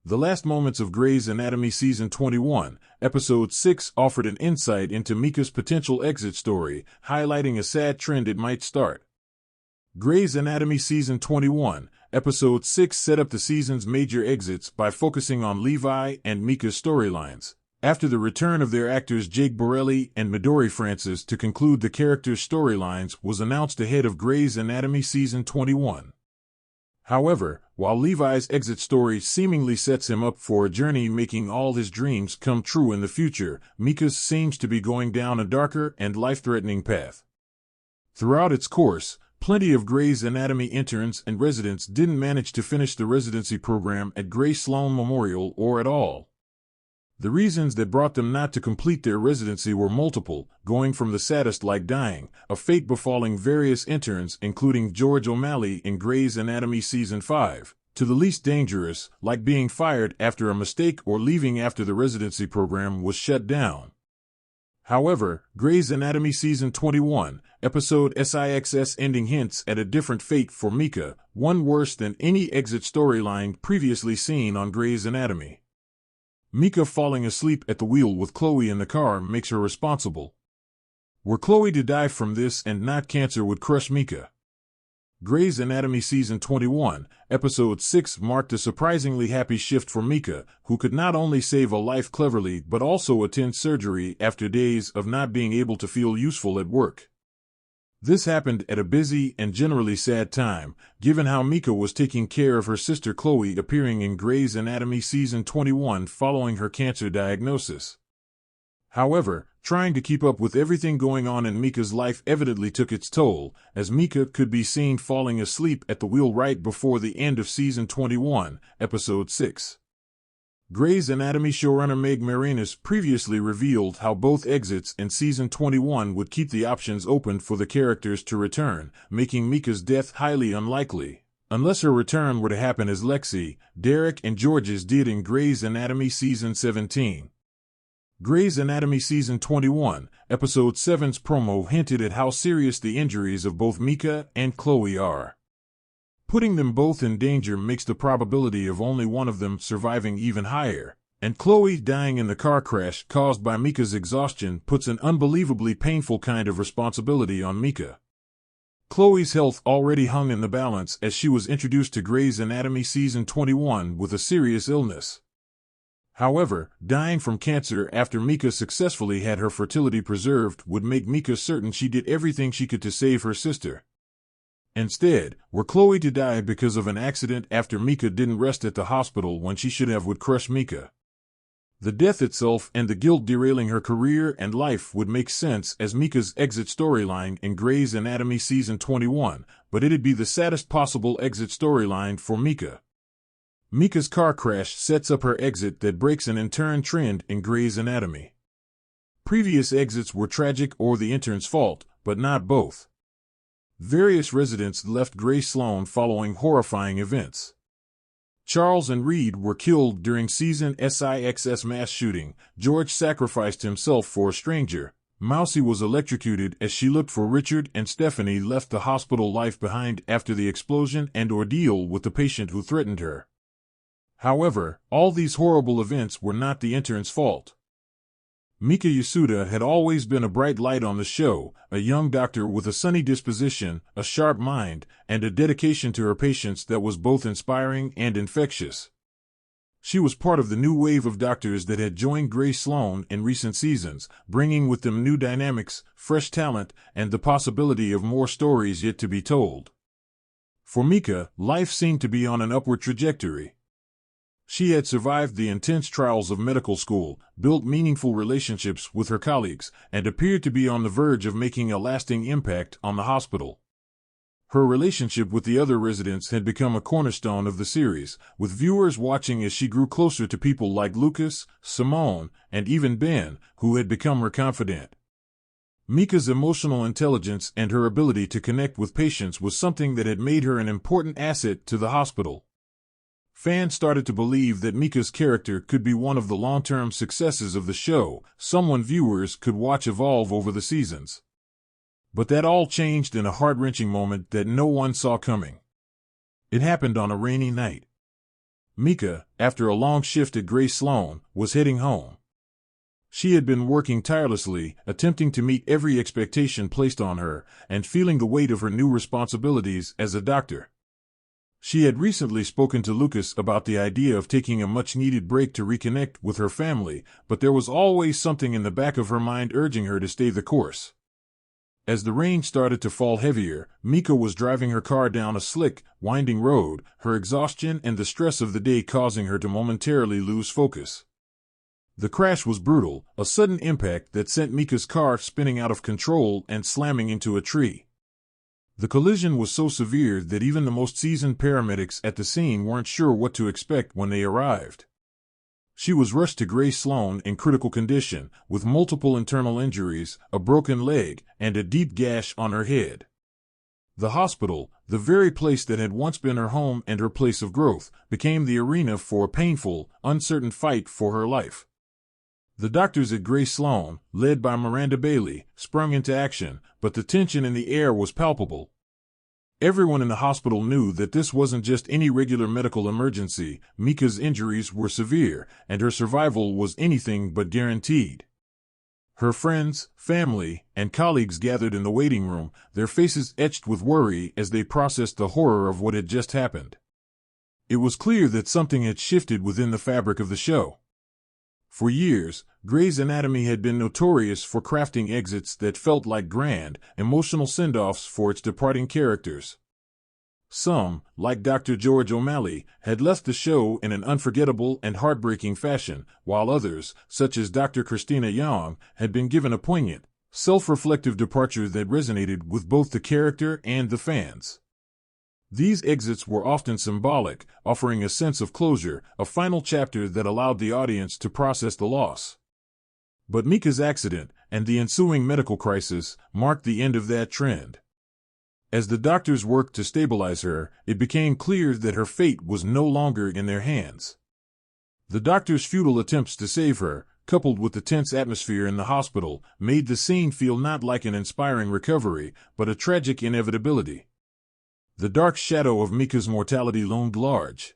The last moments of Grey's Anatomy Season 21, Episode 6 offered an insight into Mika's potential exit story, highlighting a sad trend it might start. Grey's Anatomy Season 21, Episode 6 set up the season's major exits by focusing on Levi and Mika's storylines. After the return of their actors Jake Borelli and Midori Francis to conclude the characters' storylines was announced ahead of Grey's Anatomy Season 21. However, while Levi's exit story seemingly sets him up for a journey making all his dreams come true in the future, Mika's seems to be going down a darker and life-threatening path. Throughout its course, plenty of Grey's Anatomy interns and residents didn't manage to finish the residency program at Grey Sloan Memorial or at all. The reasons that brought them not to complete their residency were multiple, going from the saddest like dying, a fate befalling various interns including George O'Malley in Grey's Anatomy Season 5, to the least dangerous, like being fired after a mistake or leaving after the residency program was shut down. However, Grey's Anatomy Season 21, Episode 6 ending hints at a different fate for Mika, one worse than any exit storyline previously seen on Grey's Anatomy. Mika falling asleep at the wheel with Chloe in the car makes her responsible. Were Chloe to die from this and not cancer would crush Mika. Grey's Anatomy Season 21, Episode 6 marked a surprisingly happy shift for Mika, who could not only save a life cleverly but also attend surgery after days of not being able to feel useful at work. This happened at a busy and generally sad time, given how Mika was taking care of her sister Chloe appearing in Grey's Anatomy Season 21 following her cancer diagnosis. However, trying to keep up with everything going on in Mika's life evidently took its toll, as Mika could be seen falling asleep at the wheel right before the end of Season 21, Episode 6. Grey's Anatomy showrunner Meg Marinas previously revealed how both exits in Season 21 would keep the options open for the characters to return, making Mika's death highly unlikely, unless her return were to happen as Lexi, Derek and George's did in Grey's Anatomy Season 17. Grey's Anatomy Season 21, Episode 7's promo hinted at how serious the injuries of both Mika and Chloe are. Putting them both in danger makes the probability of only one of them surviving even higher, and Chloe dying in the car crash caused by Mika's exhaustion puts an unbelievably painful kind of responsibility on Mika. Chloe's health already hung in the balance as she was introduced to Grey's Anatomy Season 21 with a serious illness. However, dying from cancer after Mika successfully had her fertility preserved would make Mika certain she did everything she could to save her sister. Instead, were Chloe to die because of an accident after Mika didn't rest at the hospital when she should have would crush Mika. The death itself and the guilt derailing her career and life would make sense as Mika's exit storyline in Grey's Anatomy Season 21, but it'd be the saddest possible exit storyline for Mika. Mika's car crash sets up her exit that breaks an intern trend in Grey's Anatomy. Previous exits were tragic or the intern's fault, but not both. Various residents left Grey Sloan following horrifying events. Charles and Reed were killed during Season 6's mass shooting, George sacrificed himself for a stranger, Mousy was electrocuted as she looked for Richard, and Stephanie left the hospital life behind after the explosion and ordeal with the patient who threatened her. However, all these horrible events were not the intern's fault. Mika Yasuda had always been a bright light on the show, a young doctor with a sunny disposition, a sharp mind, and a dedication to her patients that was both inspiring and infectious. She was part of the new wave of doctors that had joined Grey Sloan in recent seasons, bringing with them new dynamics, fresh talent, and the possibility of more stories yet to be told. For Mika, life seemed to be on an upward trajectory. She had survived the intense trials of medical school, built meaningful relationships with her colleagues, and appeared to be on the verge of making a lasting impact on the hospital. Her relationship with the other residents had become a cornerstone of the series, with viewers watching as she grew closer to people like Lucas, Simone, and even Ben, who had become her confidant. Mika's emotional intelligence and her ability to connect with patients was something that had made her an important asset to the hospital. Fans started to believe that Mika's character could be one of the long-term successes of the show, someone viewers could watch evolve over the seasons. But that all changed in a heart-wrenching moment that no one saw coming. It happened on a rainy night. Mika, after a long shift at Gray Sloan, was heading home. She had been working tirelessly, attempting to meet every expectation placed on her, and feeling the weight of her new responsibilities as a doctor. She had recently spoken to Lucas about the idea of taking a much-needed break to reconnect with her family, but there was always something in the back of her mind urging her to stay the course. As the rain started to fall heavier, Mika was driving her car down a slick, winding road, her exhaustion and the stress of the day causing her to momentarily lose focus. The crash was brutal, a sudden impact that sent Mika's car spinning out of control and slamming into a tree. The collision was so severe that even the most seasoned paramedics at the scene weren't sure what to expect when they arrived. She was rushed to Gray Sloan in critical condition, with multiple internal injuries, a broken leg, and a deep gash on her head. The hospital, the very place that had once been her home and her place of growth, became the arena for a painful, uncertain fight for her life. The doctors at Gray Sloan, led by Miranda Bailey, sprung into action, but the tension in the air was palpable. Everyone in the hospital knew that this wasn't just any regular medical emergency. Mika's injuries were severe, and her survival was anything but guaranteed. Her friends, family, and colleagues gathered in the waiting room, their faces etched with worry as they processed the horror of what had just happened. It was clear that something had shifted within the fabric of the show. For years, Grey's Anatomy had been notorious for crafting exits that felt like grand, emotional send-offs for its departing characters. Some, like Dr. George O'Malley, had left the show in an unforgettable and heartbreaking fashion, while others, such as Dr. Christina Young, had been given a poignant, self-reflective departure that resonated with both the character and the fans. These exits were often symbolic, offering a sense of closure, a final chapter that allowed the audience to process the loss. But Mika's accident, and the ensuing medical crisis, marked the end of that trend. As the doctors worked to stabilize her, it became clear that her fate was no longer in their hands. The doctors' futile attempts to save her, coupled with the tense atmosphere in the hospital, made the scene feel not like an inspiring recovery, but a tragic inevitability. The dark shadow of Mika's mortality loomed large.